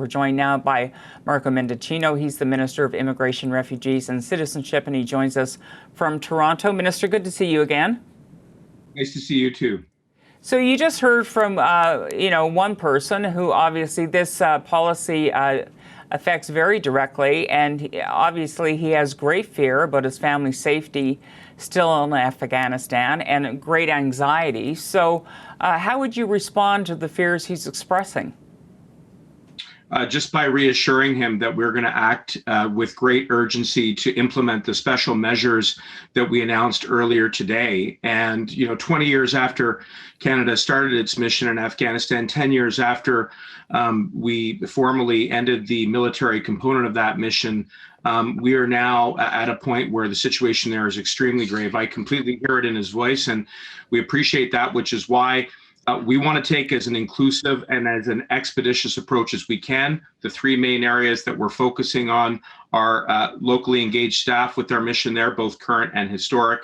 We're joined now by Marco Mendicino. He's the Minister of Immigration, Refugees and Citizenship, and he joins us from Toronto. Minister, good to see you again. Nice to see you too. So you just heard from, one person who obviously this policy affects very directly, and obviously he has great fear about his family's safety still in Afghanistan and great anxiety. So how would you respond to the fears he's expressing? Just by reassuring him that we're going to act with great urgency to implement the special measures that we announced earlier today. And, 20 years after Canada started its mission in Afghanistan, 10 years after we formally ended the military component of that mission, we are now at a point where the situation there is extremely grave. I completely hear it in his voice, and we appreciate that, which is why we want to take as an inclusive and as an expeditious approach as we can. The three main areas that we're focusing on are locally engaged staff with our mission there, both current and historic.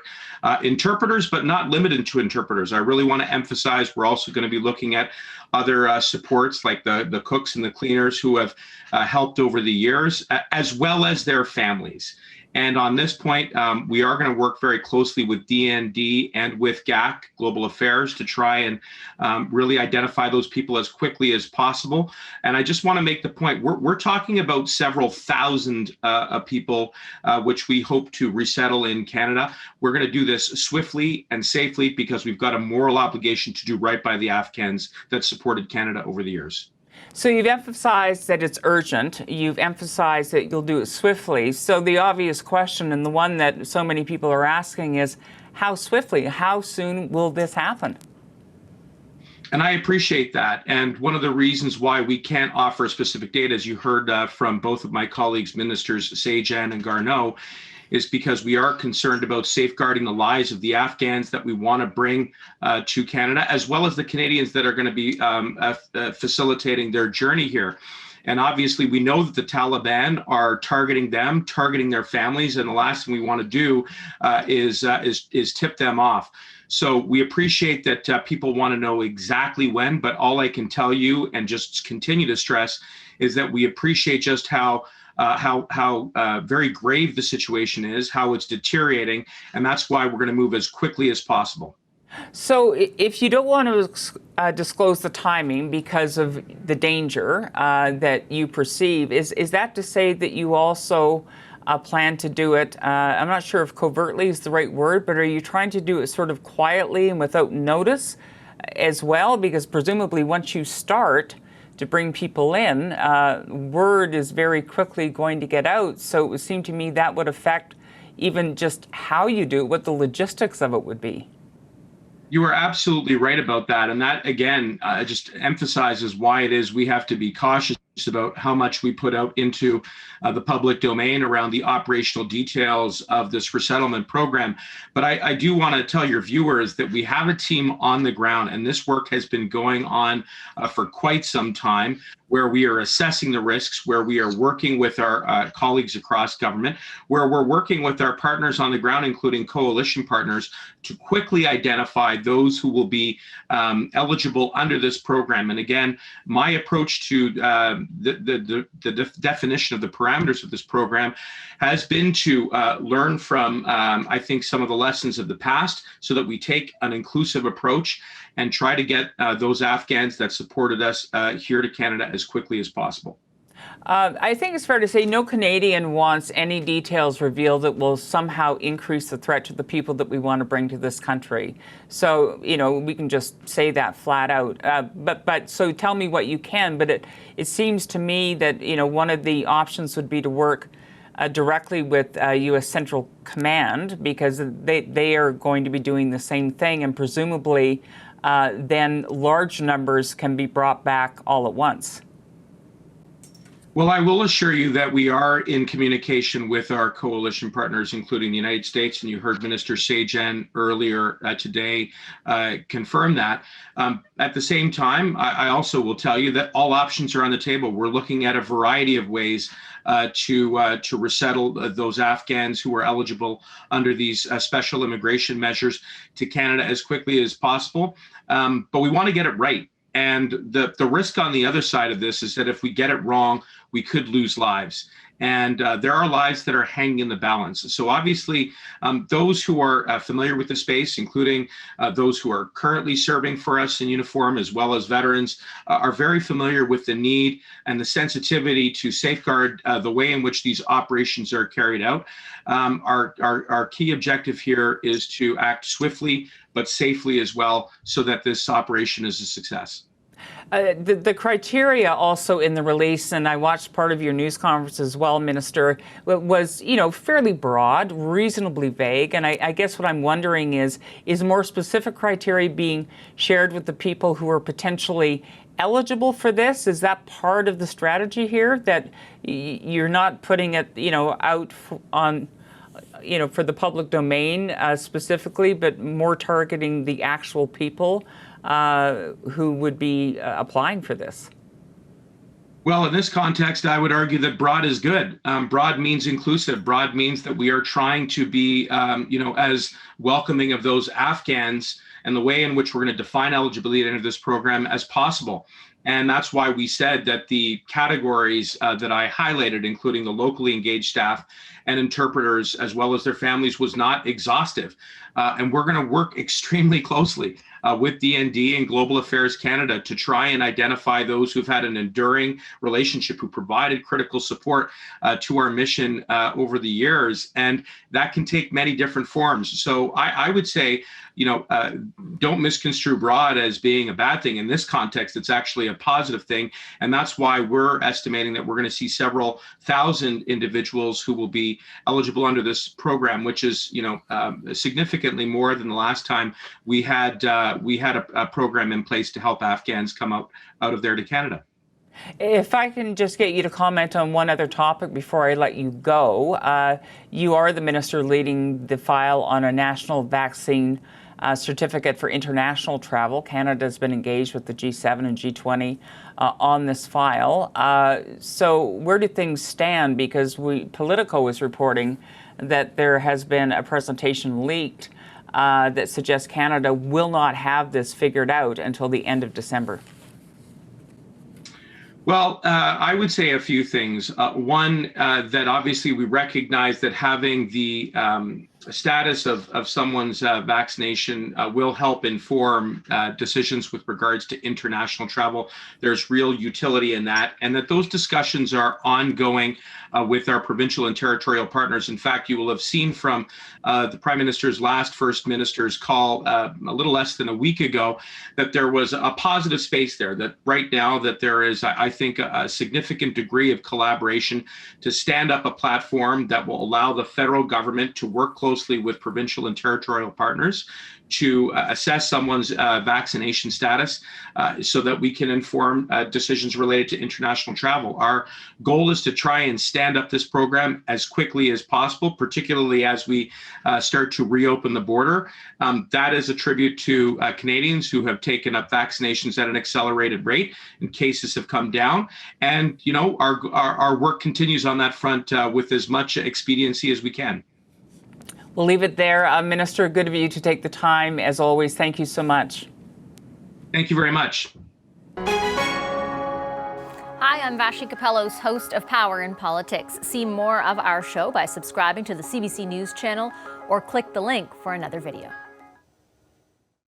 Interpreters, but not limited to interpreters. I really want to emphasize we're also going to be looking at other supports like the cooks and the cleaners who have helped over the years, as well as their families. And on this point, we are going to work very closely with DND and with GAC, Global Affairs, to try and really identify those people as quickly as possible. And I just want to make the point, we're talking about several thousand people, which we hope to resettle in Canada. We're going to do this swiftly and safely because we've got a moral obligation to do right by the Afghans that supported Canada over the years. So you've emphasized that it's urgent. You've emphasized that you'll do it swiftly. So the obvious question, and the one that so many people are asking, is how swiftly, how soon will this happen? And I appreciate that. And one of the reasons why we can't offer specific data, as you heard from both of my colleagues, Ministers Sajjan and Garneau, is because we are concerned about safeguarding the lives of the Afghans that we want to bring to Canada, as well as the Canadians that are going to be facilitating their journey here. And obviously, we know that the Taliban are targeting them, targeting their families, and the last thing we want to do is tip them off. So we appreciate that people want to know exactly when, but all I can tell you and just continue to stress is that we appreciate just how very grave the situation is, how it's deteriorating, and that's why we're going to move as quickly as possible. So if you don't want to disclose the timing because of the danger that you perceive, is that to say that you also plan to do it, I'm not sure if covertly is the right word, but are you trying to do it sort of quietly and without notice as well? Because presumably once you start to bring people in, word is very quickly going to get out. So it would seem to me that would affect even just how you do it, what the logistics of it would be. You are absolutely right about that. And that, again, just emphasizes why it is we have to be cautious about how much we put out into the public domain around the operational details of this resettlement program. But I do want to tell your viewers that we have a team on the ground, and this work has been going on for quite some time, where we are assessing the risks, where we are working with our colleagues across government, where we're working with our partners on the ground, including coalition partners, to quickly identify those who will be eligible under this program. And again, my approach to the definition of the parameters of this program has been to learn from, I think, some of the lessons of the past so that we take an inclusive approach and try to get those Afghans that supported us here to Canada as quickly as possible. I think it's fair to say no Canadian wants any details revealed that will somehow increase the threat to the people that we want to bring to this country. So, we can just say that flat out. But so tell me what you can. But it seems to me that, one of the options would be to work directly with U.S. Central Command, because they are going to be doing the same thing, and presumably then large numbers can be brought back all at once. Well, I will assure you that we are in communication with our coalition partners, including the United States, and you heard Minister Sajjan earlier today confirm that. At the same time, I also will tell you that all options are on the table. We're looking at a variety of ways to resettle those Afghans who are eligible under these special immigration measures to Canada as quickly as possible. But we want to get it right. And the risk on the other side of this is that if we get it wrong, we could lose lives. And there are lives that are hanging in the balance. So obviously, those who are familiar with the space, including those who are currently serving for us in uniform, as well as veterans, are very familiar with the need and the sensitivity to safeguard the way in which these operations are carried out. Our key objective here is to act swiftly, but safely as well, so that this operation is a success. The criteria also in the release, and I watched part of your news conference as well, Minister, was, fairly broad, reasonably vague. And I guess what I'm wondering is more specific criteria being shared with the people who are potentially eligible for this? Is that part of the strategy here, that you're not putting it, out on, for the public domain specifically, but more targeting the actual people who would be applying for this? Well, in this context, I would argue that broad is good. Broad means inclusive. Broad means that we are trying to be, as welcoming of those Afghans and the way in which we're going to define eligibility to enter this program as possible. And that's why we said that the categories that I highlighted, including the locally engaged staff and interpreters, as well as their families, was not exhaustive. And we're going to work extremely closely with DND and Global Affairs Canada to try and identify those who've had an enduring relationship, who provided critical support to our mission over the years. And that can take many different forms. So I would say, don't misconstrue broad as being a bad thing. In this context, it's actually a positive thing. And that's why we're estimating that we're going to see several thousand individuals who will be eligible under this program, which is, significantly more than the last time we had a program in place to help Afghans come out of there to Canada. If I can just get you to comment on one other topic before I let you go. You are the minister leading the file on a national vaccine certificate for international travel. Canada's been engaged with the G7 and G20 on this file. So where do things stand? Because Politico is reporting that there has been a presentation leaked that suggests Canada will not have this figured out until the end of December. Well, I would say a few things. One, that obviously we recognize that having the status of someone's vaccination will help inform decisions with regards to international travel. There's real utility in that, and that those discussions are ongoing with our provincial and territorial partners. In fact, you will have seen from the Prime Minister's last First Minister's call a little less than a week ago that there was a positive space there, that right now that there is, I think, a significant degree of collaboration to stand up a platform that will allow the federal government to work closely with provincial and territorial partners to assess someone's vaccination status so that we can inform decisions related to international travel. Our goal is to try and stand up this program as quickly as possible, particularly as we start to reopen the border. That is a tribute to Canadians who have taken up vaccinations at an accelerated rate, and cases have come down. And, our work continues on that front with as much expediency as we can. We'll leave it there. Minister, good of you to take the time. As always, thank you so much. Thank you very much. Hi, I'm Vashi Capellos, host of Power in Politics. See more of our show by subscribing to the CBC News channel or click the link for another video.